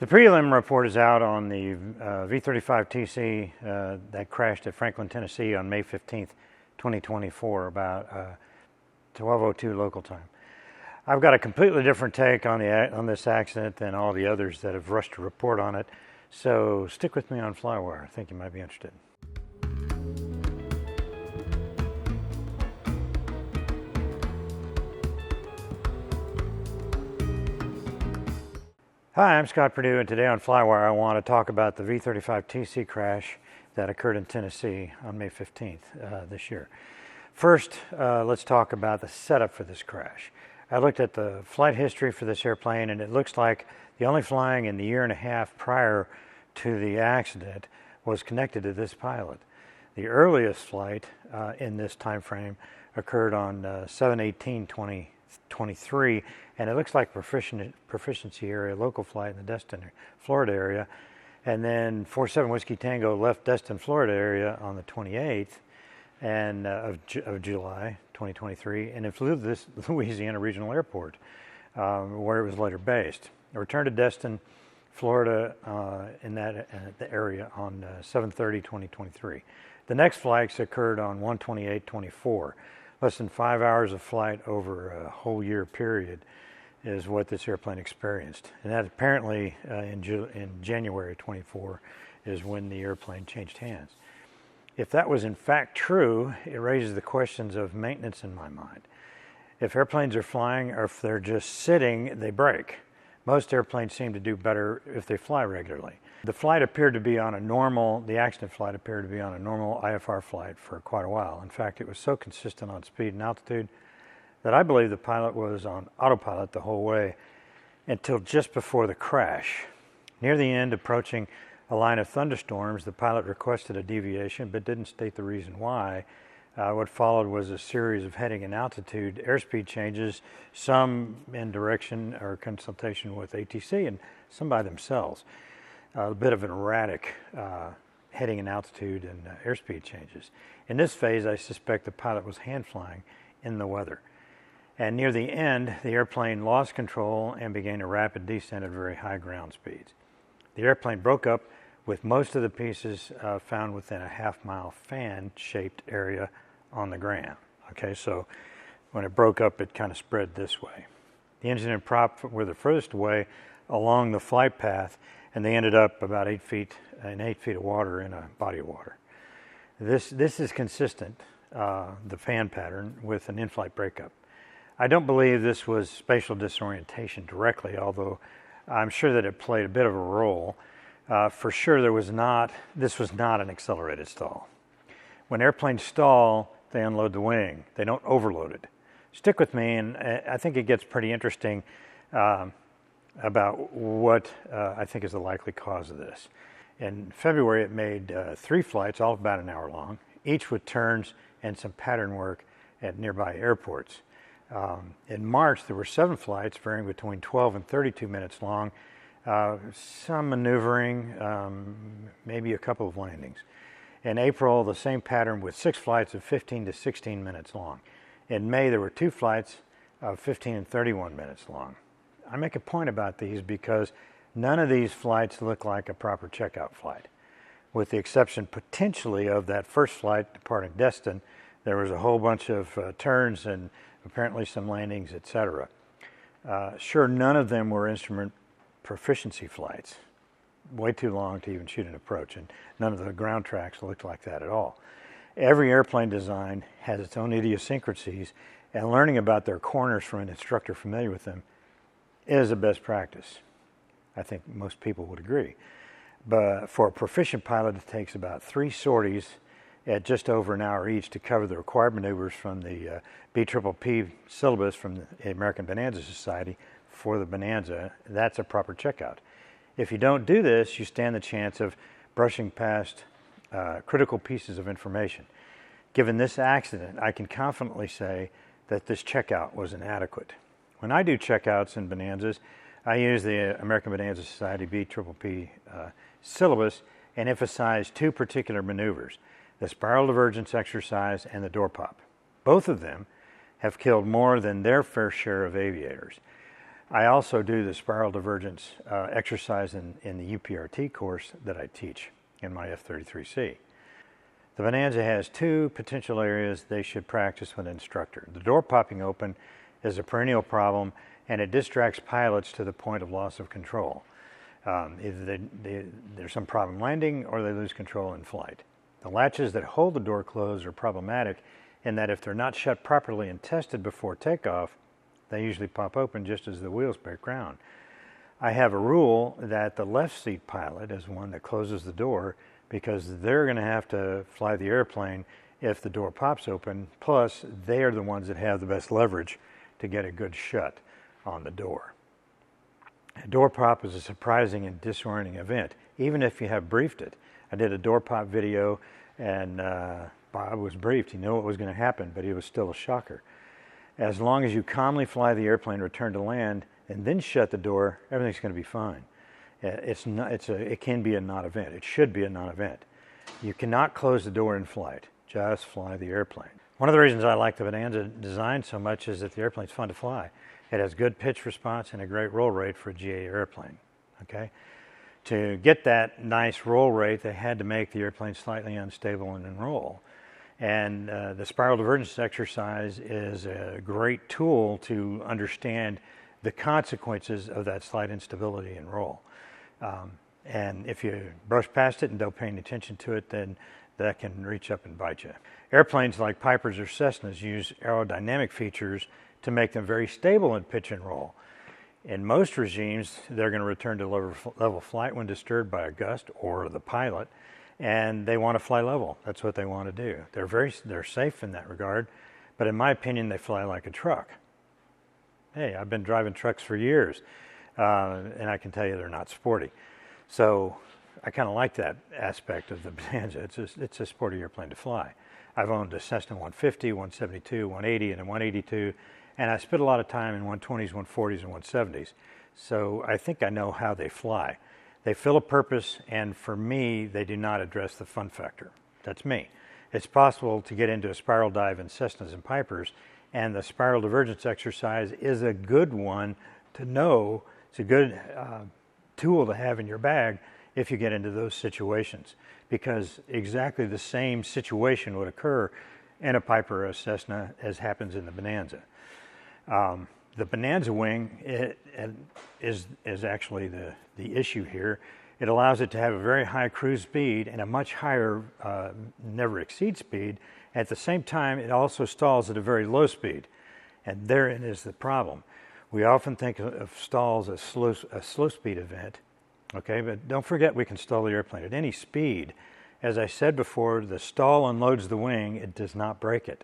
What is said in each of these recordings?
The prelim report is out on the V35TC that crashed at Franklin, Tennessee on May 15th, 2024, about 12:02 local time. I've got a completely different take on this accident than all the others that have rushed to report on it, so stick with me on FlyWire. I think you might be interested. Hi, I'm Scott Perdue, and today on FlyWire I want to talk about the V35TC crash that occurred in Tennessee on May 15th this year. First, let's talk about the setup for this crash. I looked at the flight history for this airplane, and it looks like the only flying in the year and a half prior to the accident was connected to this pilot. The earliest flight in this time frame occurred on 7/18/2023, and it looks like proficiency area, local flight in the Destin, Florida area. And then 47 Whiskey Tango left Destin, Florida area on the 28th of July 2023, and it flew to this Louisiana Regional Airport, where it was later based. It returned to Destin, Florida, in the area on 7/30/2023. The next flights occurred on 1/28/24. Less than 5 hours of flight over a whole year period is what this airplane experienced. And that apparently in January 24 is when the airplane changed hands. If that was in fact true, it raises the questions of maintenance in my mind. If airplanes are flying or if they're just sitting, they break. Most airplanes seem to do better if they fly regularly. The accident flight appeared to be on a normal IFR flight for quite a while. In fact, it was so consistent on speed and altitude that I believe the pilot was on autopilot the whole way until just before the crash. Near the end, approaching a line of thunderstorms, the pilot requested a deviation but didn't state the reason why. What followed was a series of heading and altitude airspeed changes, some in direction or consultation with ATC and some by themselves. A bit of an erratic heading and altitude and airspeed changes. In this phase, I suspect the pilot was hand flying in the weather. And near the end, the airplane lost control and began a rapid descent at very high ground speeds. The airplane broke up with most of the pieces found within a half-mile fan-shaped area on the ground. Okay, so when it broke up, it kind of spread this way. The engine and prop were the furthest away along the flight path, and they ended up about 8 feet of water in a body of water. This is consistent, the fan pattern, with an in-flight breakup. I don't believe this was spatial disorientation directly, although I'm sure that it played a bit of a role. For sure, this was not an accelerated stall. When airplanes stall, they unload the wing. They don't overload it. Stick with me, and I think it gets pretty interesting about what I think is the likely cause of this. In February, it made 3 flights, all about an hour long, each with turns and some pattern work at nearby airports. In March, there were 7 flights varying between 12 and 32 minutes long, some maneuvering, maybe a couple of landings. In April, the same pattern with 6 flights of 15 to 16 minutes long. In May, there were 2 flights of 15 and 31 minutes long. I make a point about these because none of these flights look like a proper checkout flight. With the exception potentially of that first flight departing Destin, there was a whole bunch of turns and apparently some landings, etc. Sure, none of them were instrument proficiency flights. Way too long to even shoot an approach, and none of the ground tracks looked like that at all. Every airplane design has its own idiosyncrasies, and learning about their corners from an instructor familiar with them is a best practice. I think most people would agree. But for a proficient pilot, it takes about 3 sorties at just over an hour each to cover the required maneuvers from the V35P syllabus from the American Bonanza Society for the Bonanza. That's a proper checkout. If you don't do this, you stand the chance of brushing past critical pieces of information. Given this accident, I can confidently say that this checkout was inadequate. When I do checkouts in Bonanzas, I use the American Bonanza Society V35P syllabus and emphasize 2 particular maneuvers: the spiral divergence exercise and the door pop. Both of them have killed more than their fair share of aviators. I also do the spiral divergence exercise in the UPRT course that I teach in my F-33C. The Bonanza has two potential areas they should practice with an instructor. The door popping open is a perennial problem, and it distracts pilots to the point of loss of control. Either there's some problem landing or they lose control in flight. The latches that hold the door closed are problematic in that if they're not shut properly and tested before takeoff, they usually pop open just as the wheels break ground. I have a rule that the left seat pilot is one that closes the door because they're going to have to fly the airplane if the door pops open, plus they are the ones that have the best leverage to get a good shut on the door. A door pop is a surprising and disorienting event, even if you have briefed it. I did a door pop video and Bob was briefed. He knew what was going to happen, but it was still a shocker. As long as you calmly fly the airplane, return to land, and then shut the door, everything's going to be fine. It can be a non-event. It should be a non-event. You cannot close the door in flight. Just fly the airplane. One of the reasons I like the Bonanza design so much is that the airplane's fun to fly. It has good pitch response and a great roll rate for a GA airplane. Okay? To get that nice roll rate, they had to make the airplane slightly unstable in roll. And the spiral divergence exercise is a great tool to understand the consequences of that slight instability in roll. And if you brush past it and don't pay any attention to it, then that can reach up and bite you. Airplanes like Pipers or Cessnas use aerodynamic features to make them very stable in pitch and roll. In most regimes, they're going to return to level flight when disturbed by a gust or the pilot, and they want to fly level. That's what they want to do. They're safe in that regard, but in my opinion, they fly like a truck. Hey, I've been driving trucks for years, and I can tell you they're not sporty. So I kind of like that aspect of the Bonanza. It's a sporty airplane to fly. I've owned a Cessna 150, 172, 180, and a 182, and I spent a lot of time in 120s, 140s, and 170s. So I think I know how they fly. They fill a purpose, and for me, they do not address the fun factor. That's me. It's possible to get into a spiral dive in Cessnas and Pipers, and the spiral divergence exercise is a good one to know. It's a good tool to have in your bag if you get into those situations, because exactly the same situation would occur in a Piper or a Cessna as happens in the Bonanza. The Bonanza wing is actually the issue here. It allows it to have a very high cruise speed and a much higher never exceed speed. At the same time, it also stalls at a very low speed, and therein is the problem. We often think of stalls as a slow speed event, okay, but don't forget we can stall the airplane at any speed. As I said before, the stall unloads the wing, it does not break it.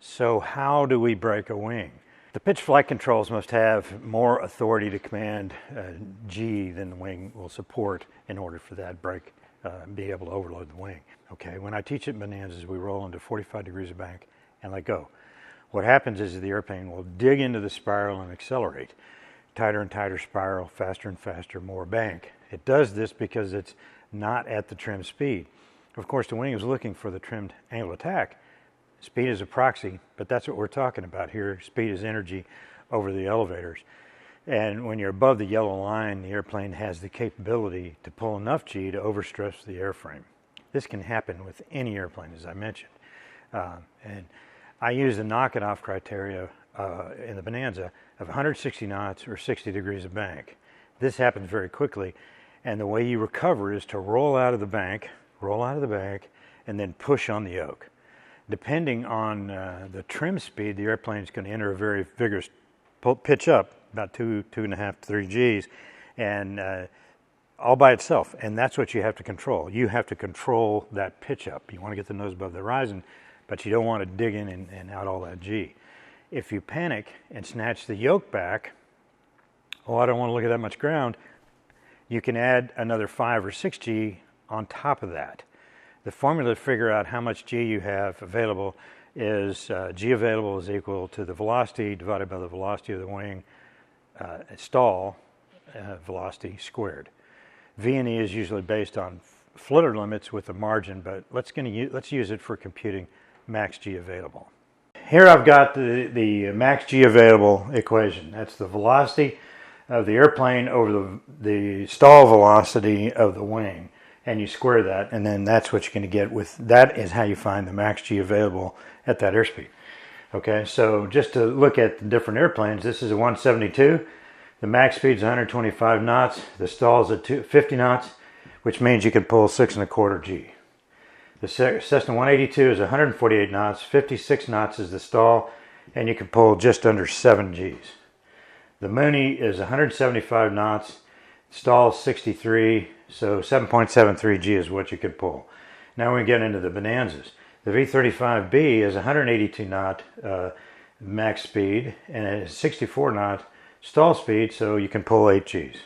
So how do we break a wing? The pitch flight controls must have more authority to command G than the wing will support in order for that brake be able to overload the wing. Okay, when I teach at Bonanzas, we roll into 45 degrees of bank and let go. What happens is the airplane will dig into the spiral and accelerate. Tighter and tighter spiral, faster and faster, more bank. It does this because it's not at the trim speed. Of course, the wing is looking for the trimmed angle of attack. Speed is a proxy, but that's what we're talking about here. Speed is energy over the elevators. And when you're above the yellow line, the airplane has the capability to pull enough G to overstress the airframe. This can happen with any airplane, as I mentioned. And I use the knock-it-off criteria in the Bonanza of 160 knots or 60 degrees of bank. This happens very quickly, and the way you recover is to roll out of the bank, and then push on the yoke. Depending on the trim speed, the airplane is going to enter a very vigorous pitch up, about 2.5, 3 Gs, and all by itself. And that's what you have to control. You have to control that pitch up. You want to get the nose above the horizon, but you don't want to dig in and out all that G. If you panic and snatch the yoke back, oh, I don't want to look at that much ground, you can add another 5 or 6 G on top of that. The formula to figure out how much G you have available is G available is equal to the velocity divided by the velocity of the wing, stall velocity squared. V and E is usually based on flutter limits with a margin, but let's use it for computing max G available. Here I've got the max G available equation. That's the velocity of the airplane over the stall velocity of the wing, and you square that, and then that's what you're going to get with, that is how you find the max G available at that airspeed. Okay, so just to look at the different airplanes, this is a 172. The max speed is 125 knots. The stall is at 50 knots, which means you can pull 6 1/4 G. The Cessna 182 is 148 knots. 56 knots is the stall, and you can pull just under 7 Gs. The Mooney is 175 knots. Stall is 63, so 7.73 G is what you could pull. Now we get into the Bonanzas. The V35B is 182 knot max speed, and it is 64 knot stall speed, so you can pull 8 Gs.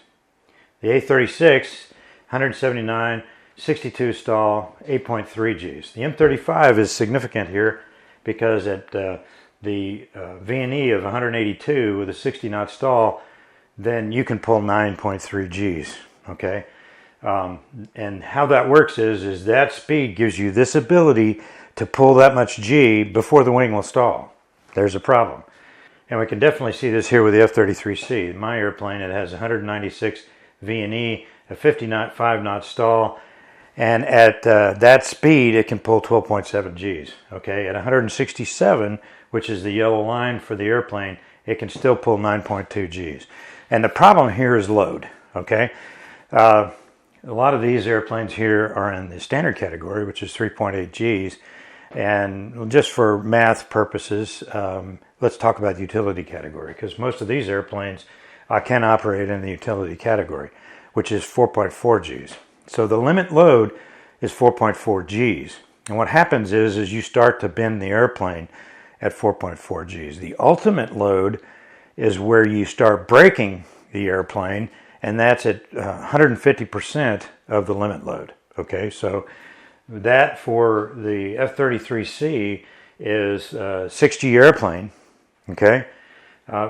The A36, 179, 62 stall, 8.3 Gs. The M35 is significant here because at the V&E of 182 with a 60 knot stall, then you can pull 9.3 Gs. Okay, and how that works is that speed gives you this ability to pull that much G before the wing will stall. There's a problem. And we can definitely see this here with the F-33C. My airplane, it has 196 V&E, a 5 knot stall, and at that speed it can pull 12.7 Gs. Okay, at 167, which is the yellow line for the airplane, it can still pull 9.2 Gs. And the problem here is load. Okay, a lot of these airplanes here are in the standard category, which is 3.8 Gs. And just for math purposes, let's talk about the utility category, because most of these airplanes can operate in the utility category, which is 4.4 Gs. So the limit load is 4.4 Gs. And what happens is you start to bend the airplane at 4.4 Gs. The ultimate load is where you start braking the airplane, and that's at 150% of the limit load. Okay, so that for the F-33C is a 6G airplane, okay,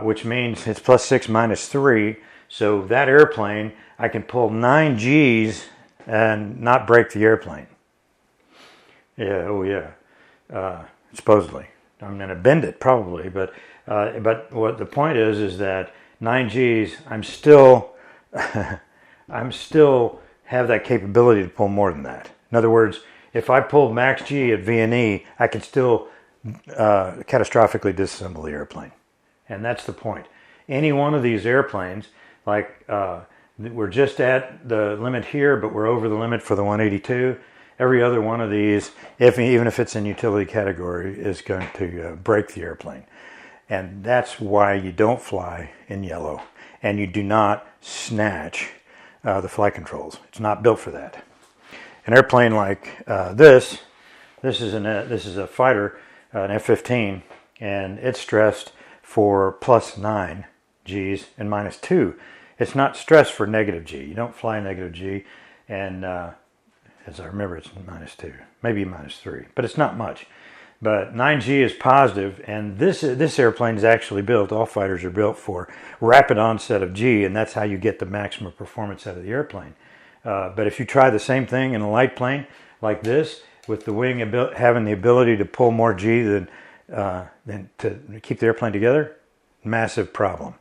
which means it's plus 6 minus 3. So that airplane, I can pull 9 Gs and not brake the airplane. Yeah, oh yeah, supposedly. I'm going to bend it probably, but what the point is that 9 Gs, I'm still have that capability to pull more than that. In other words, if I pulled max G at V&E, I can still catastrophically disassemble the airplane. And that's the point. Any one of these airplanes, like we're just at the limit here, but we're over the limit for the 182. Every other one of these, even if it's in utility category, is going to brake the airplane. And that's why you don't fly in yellow. And you do not snatch the flight controls. It's not built for that. An airplane like this is a fighter, an F-15, and it's stressed for plus 9 Gs and minus 2. It's not stressed for negative G. You don't fly negative G, and as I remember, it's minus 2, maybe minus 3, but it's not much. But 9G is positive, and this airplane is actually built, all fighters are built for rapid onset of G, and that's how you get the maximum performance out of the airplane. But if you try the same thing in a light plane like this, with the wing having the ability to pull more G than to keep the airplane together, massive problem.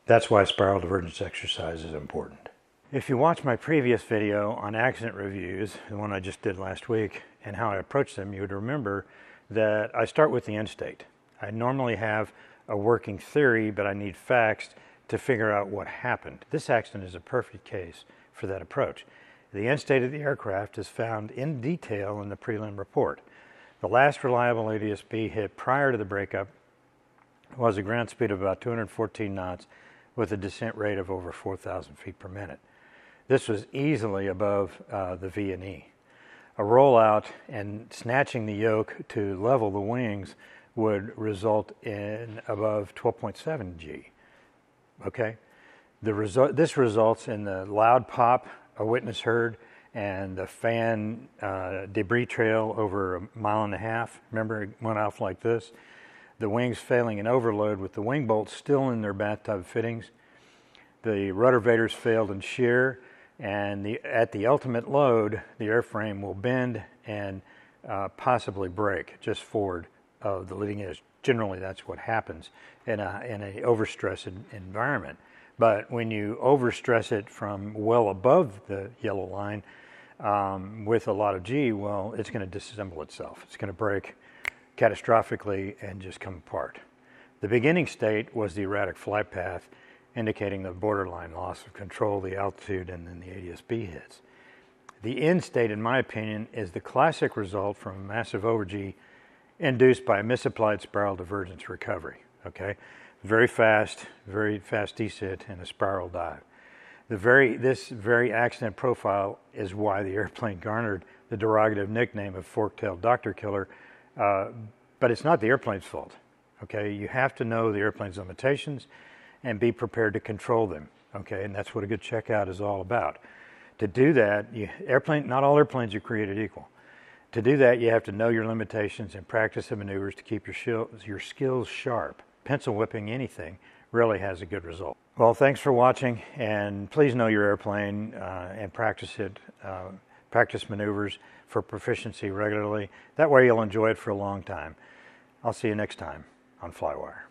That's why spiral divergence exercise is important. If you watch my previous video on accident reviews, the one I just did last week, and how I approach them, you would remember that I start with the end state. I normally have a working theory, but I need facts to figure out what happened. This accident is a perfect case for that approach. The end state of the aircraft is found in detail in the prelim report. The last reliable ADS-B hit prior to the breakup was a ground speed of about 214 knots with a descent rate of over 4,000 feet per minute. This was easily above the V&E. A rollout and snatching the yoke to level the wings would result in above 12.7 G. Okay? This results in the loud pop a witness heard and the fan debris trail over 1.5 miles. Remember, it went off like this. The wings failing in overload with the wing bolts still in their bathtub fittings. The rudder vaders failed in shear, and at the ultimate load, the airframe will bend and possibly break just forward of the leading edge generally that's what happens in a overstressed environment. But when you overstress it from well above the yellow line with a lot of G, well, it's going to disassemble itself. It's going to break catastrophically and just come apart. The beginning state was the erratic flight path, indicating the borderline loss of control, the altitude, and then the ADS-B hits. The end state, in my opinion, is the classic result from massive over-G induced by misapplied spiral divergence recovery. Okay, very fast descent and a spiral dive. This very accident profile is why the airplane garnered the derogative nickname of fork-tailed doctor killer, but it's not the airplane's fault. Okay, you have to know the airplane's limitations and be prepared to control them. Okay, and that's what a good checkout is all about. To do that, not all airplanes are created equal. To do that, you have to know your limitations and practice the maneuvers to keep your skills sharp. Pencil whipping anything really has a good result. Well, thanks for watching, and please know your airplane and practice it. Practice maneuvers for proficiency regularly. That way you'll enjoy it for a long time. I'll see you next time on FlyWire.